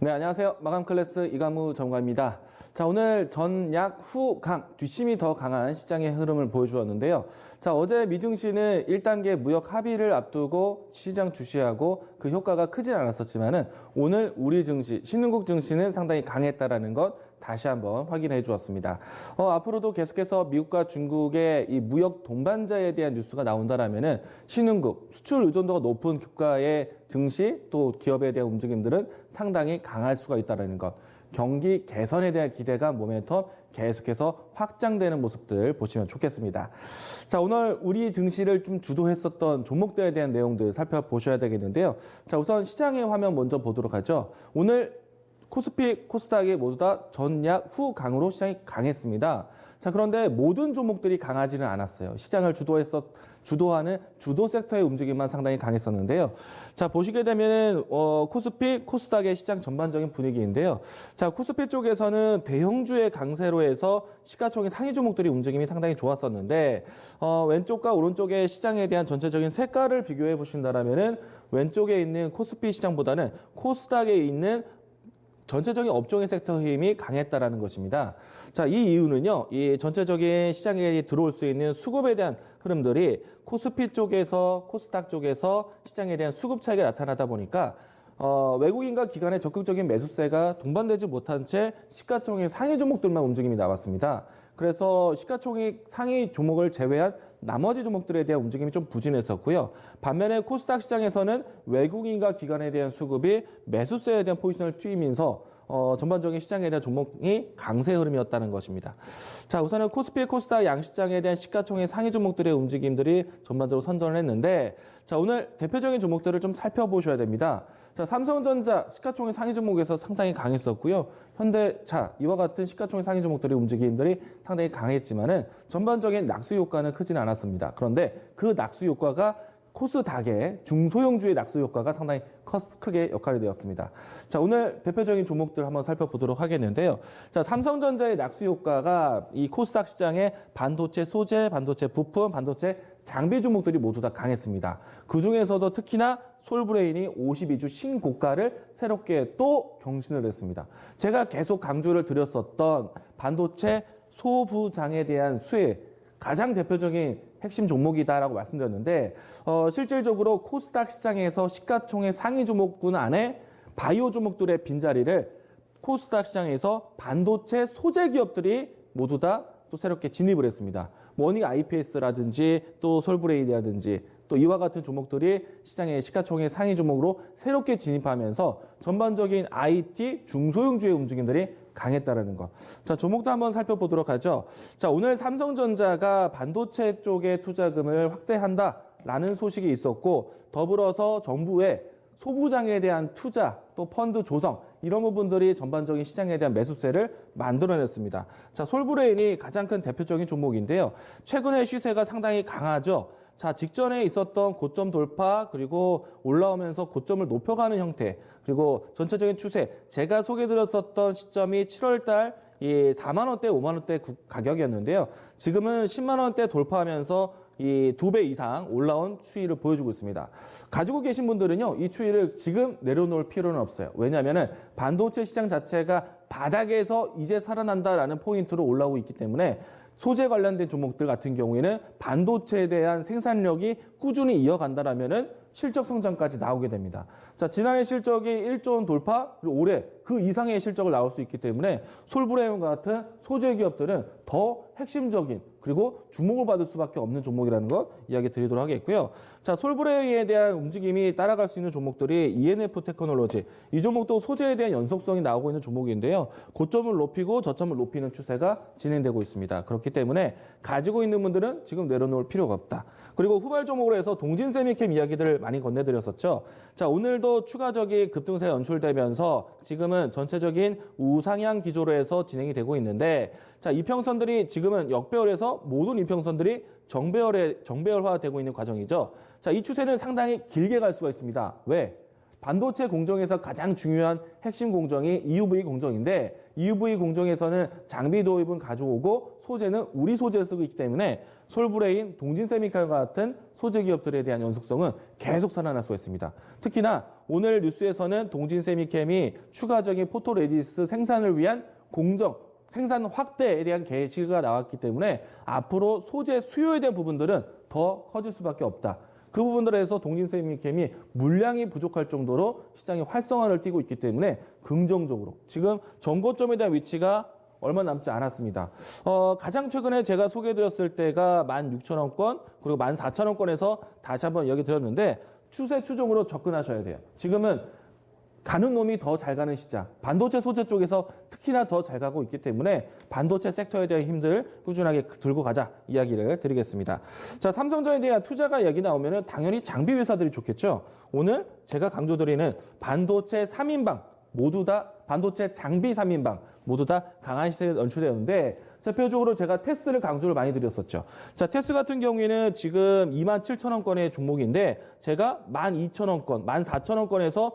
네, 안녕하세요. 마감 클래스 이강무 전무입니다. 자, 오늘 전약 후강, 뒷심이 더 강한 시장의 흐름을 보여주었는데요. 자, 어제 미증시는 1단계 무역 합의를 앞두고 시장 주시하고 그 효과가 크진 않았었지만은 오늘 우리 증시, 신흥국 증시는 상당히 강했다라는 것 다시 한번 확인해 주었습니다. 앞으로도 계속해서 미국과 중국의 이 무역 동반자에 대한 뉴스가 나온다라면은 신흥국, 수출 의존도가 높은 국가의 증시 또 기업에 대한 움직임들은 상당히 강할 수가 있다는 것. 경기 개선에 대한 기대감, 모멘텀 계속해서 확장되는 모습들 보시면 좋겠습니다. 자, 오늘 우리 증시를 좀 주도했었던 종목들에 대한 내용들 살펴보셔야 되겠는데요. 자, 우선 시장의 화면 먼저 보도록 하죠. 오늘 코스피, 코스닥이 모두 다 전약 후강으로 시장이 강했습니다. 자, 그런데 모든 종목들이 강하지는 않았어요. 시장을 주도하는 주도 섹터의 움직임만 상당히 강했었는데요. 자, 보시게 되면은 코스피, 코스닥의 시장 전반적인 분위기인데요. 자, 코스피 쪽에서는 대형주의 강세로 해서 시가총액 상위 종목들이 움직임이 상당히 좋았었는데 왼쪽과 오른쪽의 시장에 대한 전체적인 색깔을 비교해 보신다라면은 왼쪽에 있는 코스피 시장보다는 코스닥에 있는 전체적인 업종의 섹터 힘이 강했다라는 것입니다. 자, 이 이유는요, 이 전체적인 시장에 들어올 수 있는 수급에 대한 흐름들이 코스피 쪽에서, 코스닥 쪽에서 시장에 대한 수급 차익이 나타나다 보니까 외국인과 기관의 적극적인 매수세가 동반되지 못한 채 시가총액 상위 종목들만 움직임이 나왔습니다. 그래서 시가총액 상위 종목을 제외한 나머지 종목들에 대한 움직임이 좀 부진했었고요. 반면에 코스닥 시장에서는 외국인과 기관에 대한 수급이 매수세에 대한 포지션을 튀면서 전반적인 시장에 대한 종목이 강세 흐름이었다는 것입니다. 자, 우선은 코스피, 코스닥 양시장에 대한 시가총액 상위 종목들의 움직임들이 전반적으로 선전을 했는데, 자, 오늘 대표적인 종목들을 좀 살펴보셔야 됩니다. 자, 삼성전자 시가총액 상위 종목에서 상당히 강했었고요. 현대차 이와 같은 시가총액 상위 종목들의 움직임들이 상당히 강했지만은 전반적인 낙수 효과는 크지는 않았습니다. 그런데 그 낙수 효과가 코스닥의 중소형주의 낙수 효과가 상당히 크게 역할이 되었습니다. 자, 오늘 대표적인 종목들 한번 살펴보도록 하겠는데요. 자, 삼성전자의 낙수 효과가 이 코스닥 시장의 반도체 소재, 반도체 부품, 반도체 장비 종목들이 모두 다 강했습니다. 그 중에서도 특히나 솔브레인이 52주 신고가를 새롭게 또 경신을 했습니다. 제가 계속 강조를 드렸었던 반도체 소부장에 대한 수혜, 가장 대표적인 핵심 종목이다라고 말씀드렸는데 실질적으로 코스닥 시장에서 시가총액 상위 종목군 안에 바이오 종목들의 빈자리를 코스닥 시장에서 반도체 소재 기업들이 모두 다 또 새롭게 진입을 했습니다. 워닝 IPS라든지 또 솔브레인이라든지 또 이와 같은 종목들이 시장의 시가총액 상위 종목으로 새롭게 진입하면서 전반적인 IT 중소형주의 움직임들이 강했다라는 것. 자, 종목도 한번 살펴보도록 하죠. 자, 오늘 삼성전자가 반도체 쪽에 투자금을 확대한다라는 소식이 있었고, 더불어서 정부의 소부장에 대한 투자, 또 펀드 조성, 이런 부분들이 전반적인 시장에 대한 매수세를 만들어냈습니다. 자, 솔브레인이 가장 큰 대표적인 종목인데요. 최근에 시세가 상당히 강하죠. 자, 직전에 있었던 고점 돌파, 그리고 올라오면서 고점을 높여가는 형태, 그리고 전체적인 추세, 제가 소개드렸었던 시점이 7월달 이 4만원대, 5만원대 가격이었는데요. 지금은 10만원대 돌파하면서 이 2배 이상 올라온 추이를 보여주고 있습니다. 가지고 계신 분들은요, 이 추이를 지금 내려놓을 필요는 없어요. 왜냐하면은 반도체 시장 자체가 바닥에서 이제 살아난다라는 포인트로 올라오고 있기 때문에 소재 관련된 종목들 같은 경우에는 반도체에 대한 생산력이 꾸준히 이어간다라면은 실적 성장까지 나오게 됩니다. 자, 지난해 실적이 1조 원 돌파, 그리고 올해 그 이상의 실적을 나올 수 있기 때문에 솔브레인과 같은 소재 기업들은 더 핵심적인 그리고 주목을 받을 수밖에 없는 종목이라는 것 이야기 드리도록 하겠고요. 자, 솔브레인에 대한 움직임이 따라갈 수 있는 종목들이 ENF 테크놀로지, 이 종목도 소재에 대한 연속성이 나오고 있는 종목인데요. 고점을 높이고 저점을 높이는 추세가 진행되고 있습니다. 그렇기 때문에 가지고 있는 분들은 지금 내려놓을 필요가 없다. 그리고 후발 종목으로 해서 동진세미캠 이야기들을 많이 건네드렸었죠. 자, 오늘도 추가적인 급등세 연출되면서 지금은 전체적인 우상향 기조로 해서 진행이 되고 있는데, 자, 이평선들이 지금은 역배열에서 모든 이평선들이 정배열화되고 있는 과정이죠. 자, 이 추세는 상당히 길게 갈 수가 있습니다. 왜? 반도체 공정에서 가장 중요한 핵심 공정이 EUV 공정인데, EUV 공정에서는 장비 도입은 가져오고 소재는 우리 소재를 쓰고 있기 때문에 솔브레인, 동진세미칼과 같은 소재 기업들에 대한 연속성은 계속 살아날 수가 있습니다. 특히나 오늘 뉴스에서는 동진세미캠이 추가적인 포토레지스 생산을 위한 공정, 생산 확대에 대한 계시가 나왔기 때문에 앞으로 소재 수요에 대한 부분들은 더 커질 수밖에 없다. 그 부분들에서 동진세미캠이 물량이 부족할 정도로 시장의 활성화를 띠고 있기 때문에 긍정적으로 지금 전고점에 대한 위치가 얼마 남지 않았습니다. 가장 최근에 제가 소개해드렸을 때가 16,000원권 그리고 14,000원권에서 다시 한번 이야기 드렸는데 추세 추종으로 접근하셔야 돼요. 지금은 가는 놈이 더 잘 가는 시장, 반도체 소재 쪽에서 특히나 더 잘 가고 있기 때문에 반도체 섹터에 대한 힘들 꾸준하게 들고 가자 이야기를 드리겠습니다. 자, 삼성전에 대한 투자가 이야기 나오면은 당연히 장비 회사들이 좋겠죠. 오늘 제가 강조드리는 반도체 3인방 모두 다 반도체 장비 3인방 모두 다 강한 시세에 연출되었는데 대표적으로 제가 테스를 강조를 많이 드렸었죠. 자, 테스 같은 경우에는 지금 27,000원권의 종목인데 제가 12,000원권, 14,000원권에서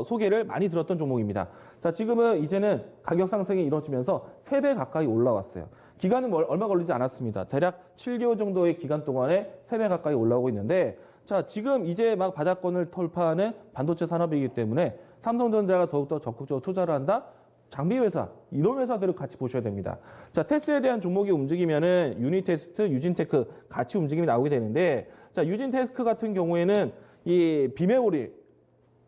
소개를 많이 들었던 종목입니다. 자, 지금은 이제는 가격 상승이 이루어지면서 3배 가까이 올라왔어요. 기간은 얼마 걸리지 않았습니다. 대략 7개월 정도의 기간 동안에 3배 가까이 올라오고 있는데 자, 지금 이제 막 바닥권을 돌파하는 반도체 산업이기 때문에 삼성전자가 더욱더 적극적으로 투자를 한다? 장비 회사, 이런 회사들을 같이 보셔야 됩니다. 자, 테스에 대한 종목이 움직이면은 유니테스트, 유진테크 같이 움직임이 나오게 되는데, 자, 유진테크 같은 경우에는 이 비메모리,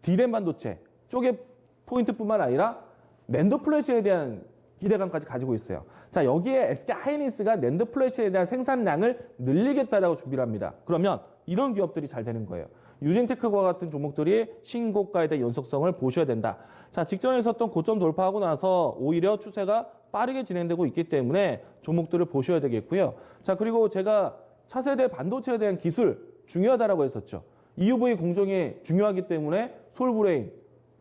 D램 반도체 쪽의 포인트뿐만 아니라 낸드 플래시에 대한 기대감까지 가지고 있어요. 자, 여기에 SK 하이닉스가 낸드 플래시에 대한 생산량을 늘리겠다라고 준비를 합니다. 그러면 이런 기업들이 잘 되는 거예요. 유진테크와 같은 종목들이 신고가에 대한 연속성을 보셔야 된다. 자, 직전에 있었던 고점 돌파하고 나서 오히려 추세가 빠르게 진행되고 있기 때문에 종목들을 보셔야 되겠고요. 자, 그리고 제가 차세대 반도체에 대한 기술 중요하다라고 했었죠. EUV 공정이 중요하기 때문에 솔브레인,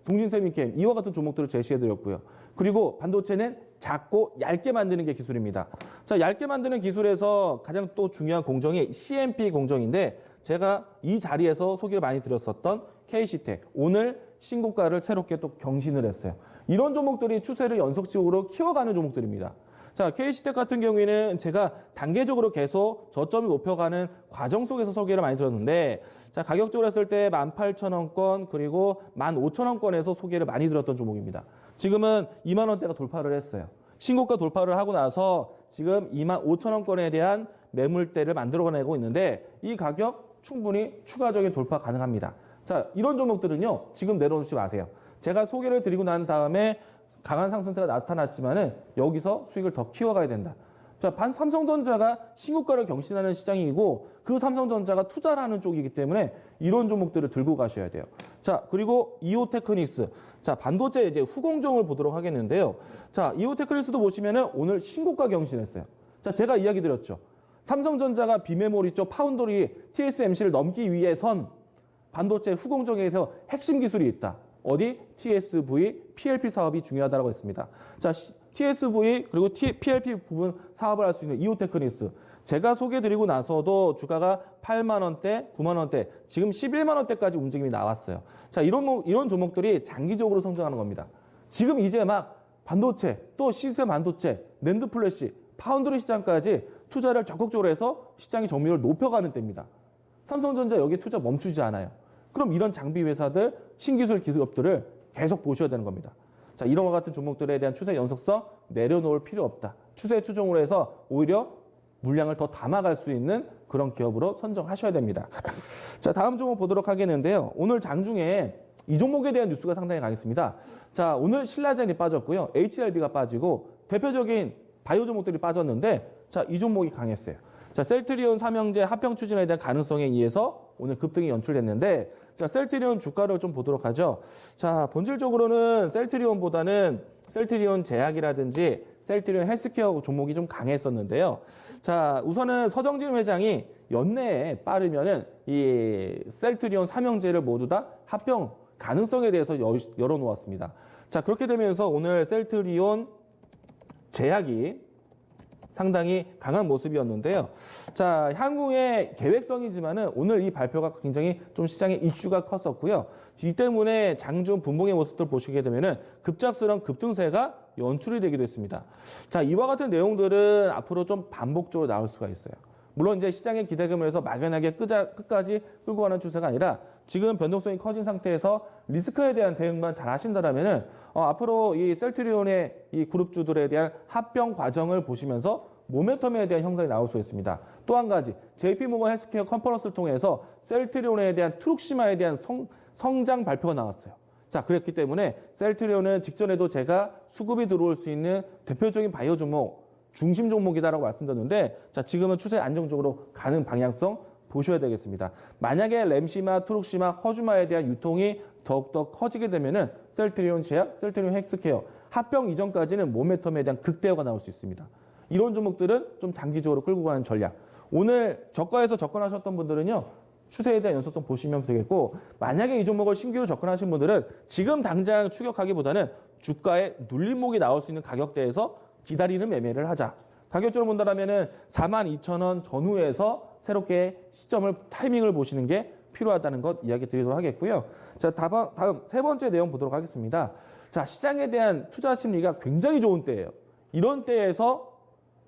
동진세미캠 이와 같은 종목들을 제시해드렸고요. 그리고 반도체는 작고 얇게 만드는 게 기술입니다. 자, 얇게 만드는 기술에서 가장 또 중요한 공정이 CMP 공정인데 제가 이 자리에서 소개를 많이 드렸었던 KC텍 오늘 신고가를 새롭게 또 경신을 했어요. 이런 종목들이 추세를 연속적으로 키워가는 종목들입니다. 자, KC텍 같은 경우에는 제가 단계적으로 계속 저점을 높여가는 과정 속에서 소개를 많이 드렸는데 자, 가격적으로 했을 때 18,000원권 그리고 15,000원권에서 소개를 많이 드렸던 종목입니다. 지금은 2만 원대가 돌파를 했어요. 신고가 돌파를 하고 나서 지금 25,000원권에 대한 매물대를 만들어내고 있는데 이 가격 충분히 추가적인 돌파 가능합니다. 자, 이런 종목들은요, 지금 내려놓지 마세요. 제가 소개를 드리고 난 다음에 강한 상승세가 나타났지만은 여기서 수익을 더 키워가야 된다. 자, 삼성전자가 신고가를 경신하는 시장이고 그 삼성전자가 투자를 하는 쪽이기 때문에 이런 종목들을 들고 가셔야 돼요. 자, 그리고 이오테크닉스. 자, 반도체 이제 후공정을 보도록 하겠는데요. 자, 이오테크닉스도 보시면은 오늘 신고가 경신했어요. 자, 제가 이야기 드렸죠. 삼성전자가 비메모리 쪽 파운드리 TSMC를 넘기 위해선 반도체 후공정에서 핵심 기술이 있다. 어디? TSV, PLP 사업이 중요하다고 했습니다. 자, TSV 그리고 PLP 부분 사업을 할 수 있는 이오테크닉스. 제가 소개드리고 나서도 주가가 8만 원대, 9만 원대, 지금 11만 원대까지 움직임이 나왔어요. 자, 이런 종목들이 장기적으로 성장하는 겁니다. 지금 이제 막 반도체, 또 시스템 반도체, 낸드 플래시, 파운드리 시장까지 투자를 적극적으로 해서 시장의 점유율을 높여가는 때입니다. 삼성전자 여기에 투자 멈추지 않아요. 그럼 이런 장비 회사들, 신기술 기업들을 계속 보셔야 되는 겁니다. 자, 이런 것 같은 종목들에 대한 추세 연속성 내려놓을 필요 없다. 추세 추종으로 해서 오히려 물량을 더 담아갈 수 있는 그런 기업으로 선정하셔야 됩니다. 자, 다음 종목 보도록 하겠는데요. 오늘 장중에 이 종목에 대한 뉴스가 상당히 강했습니다. 자, 오늘 신라젠이 빠졌고요. HLB가 빠지고 대표적인 바이오 종목들이 빠졌는데 자, 이 종목이 강했어요. 자, 셀트리온 삼형제 합병 추진에 대한 가능성에 의해서 오늘 급등이 연출됐는데 자, 셀트리온 주가를 좀 보도록 하죠. 자, 본질적으로는 셀트리온보다는 셀트리온 제약이라든지 셀트리온 헬스케어 종목이 좀 강했었는데요. 자, 우선은 서정진 회장이 연내에 빠르면은 이 셀트리온 삼형제를 모두 다 합병 가능성에 대해서 열어놓았습니다. 자, 그렇게 되면서 오늘 셀트리온 제약이 상당히 강한 모습이었는데요. 자, 향후의 계획성이지만은 오늘 이 발표가 굉장히 좀 시장의 이슈가 컸었고요. 이 때문에 장중 분봉의 모습들 보시게 되면은 급작스러운 급등세가 연출이 되기도 했습니다. 자, 이와 같은 내용들은 앞으로 좀 반복적으로 나올 수가 있어요. 물론 이제 시장의 기대감을 해서 막연하게 끝까지 끌고 가는 추세가 아니라 지금 변동성이 커진 상태에서 리스크에 대한 대응만 잘 하신다라면은 앞으로 이 셀트리온의 이 그룹주들에 대한 합병 과정을 보시면서 모멘텀에 대한 형성이 나올 수 있습니다. 또 한 가지, JP모건 헬스케어 컨퍼런스를 통해서 셀트리온에 대한 트룩시마에 대한 성장 발표가 나왔어요. 자, 그랬기 때문에 셀트리온은 직전에도 제가 수급이 들어올 수 있는 대표적인 바이오 종목, 중심 종목이다라고 말씀드렸는데, 자, 지금은 추세 안정적으로 가는 방향성 보셔야 되겠습니다. 만약에 램시마, 트룩시마, 허주마에 대한 유통이 더욱더 커지게 되면은 셀트리온 제약, 셀트리온 헬스케어 합병 이전까지는 모멘텀에 대한 극대화가 나올 수 있습니다. 이런 종목들은 좀 장기적으로 끌고 가는 전략. 오늘 저가에서 접근하셨던 분들은요, 추세에 대한 연속성 보시면 되겠고, 만약에 이 종목을 신규로 접근하신 분들은 지금 당장 추격하기보다는 주가에 눌림목이 나올 수 있는 가격대에서 기다리는 매매를 하자. 가격적으로 본다면은 42,000원 전후에서 새롭게 시점을, 타이밍을 보시는 게 필요하다는 것 이야기 드리도록 하겠고요. 자, 다음 세 번째 내용 보도록 하겠습니다. 자, 시장에 대한 투자 심리가 굉장히 좋은 때예요. 이런 때에서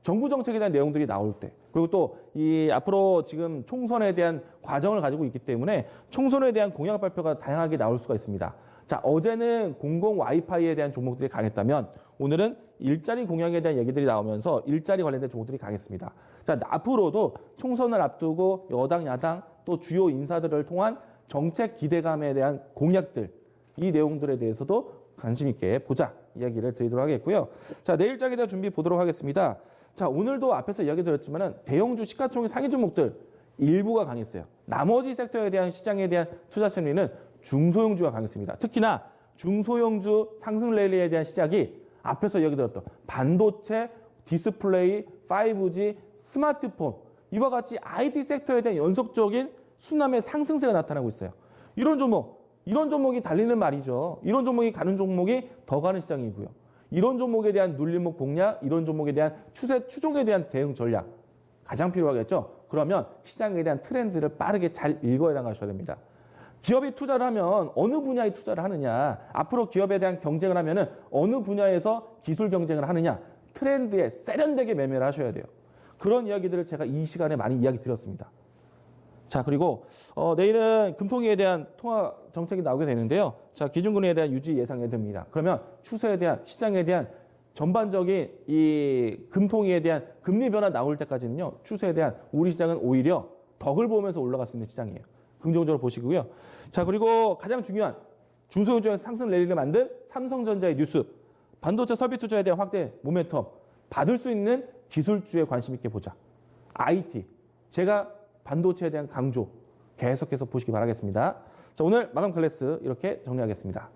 정부 정책에 대한 내용들이 나올 때, 그리고 또 이 앞으로 지금 총선에 대한 과정을 가지고 있기 때문에 총선에 대한 공약 발표가 다양하게 나올 수가 있습니다. 자, 어제는 공공 와이파이에 대한 종목들이 강했다면 오늘은 일자리 공약에 대한 얘기들이 나오면서 일자리 관련된 종목들이 강했습니다. 자, 앞으로도 총선을 앞두고 여당, 야당 또 주요 인사들을 통한 정책 기대감에 대한 공약들, 이 내용들에 대해서도 관심 있게 보자 이야기를 드리도록 하겠고요. 자, 내일장에 대한 준비 보도록 하겠습니다. 자, 오늘도 앞에서 이야기 드렸지만은 대형주 시가총액 상위 종목들 일부가 강했어요. 나머지 섹터에 대한 시장에 대한 투자 심리는 중소형주가 강했습니다. 특히나 중소형주 상승 랠리에 대한 시작이 앞에서 이야기 드렸던 반도체, 디스플레이, 5G, 스마트폰, 이와 같이 IT 섹터에 대한 연속적인 순환의 상승세가 나타나고 있어요. 이런 종목이 달리는 말이죠. 이런 종목이 가는 종목이 더 가는 시장이고요. 이런 종목에 대한 눌림목 공략, 이런 종목에 대한 추세 추종에 대한 대응 전략 가장 필요하겠죠. 그러면 시장에 대한 트렌드를 빠르게 잘 읽어야 나가셔야 됩니다. 기업이 투자를 하면 어느 분야에 투자를 하느냐, 앞으로 기업에 대한 경쟁을 하면은 어느 분야에서 기술 경쟁을 하느냐, 트렌드에 세련되게 매매를 하셔야 돼요. 그런 이야기들을 제가 이 시간에 많이 이야기 드렸습니다. 자, 그리고 내일은 금통위에 대한 통화 정책이 나오게 되는데요. 자, 기준금리에 대한 유지 예상이 됩니다. 그러면 추세에 대한, 시장에 대한 전반적인 이 금통위에 대한 금리 변화 나올 때까지는요, 추세에 대한 우리 시장은 오히려 덕을 보면서 올라갈 수 있는 시장이에요. 긍정적으로 보시고요. 자, 그리고 가장 중요한 중소형주의 상승 랠리를 만든 삼성전자의 뉴스, 반도체 설비 투자에 대한 확대 모멘텀 받을 수 있는 기술주에 관심 있게 보자. IT, 제가 반도체에 대한 강조 계속해서 보시기 바라겠습니다. 자, 오늘 마감 클래스 이렇게 정리하겠습니다.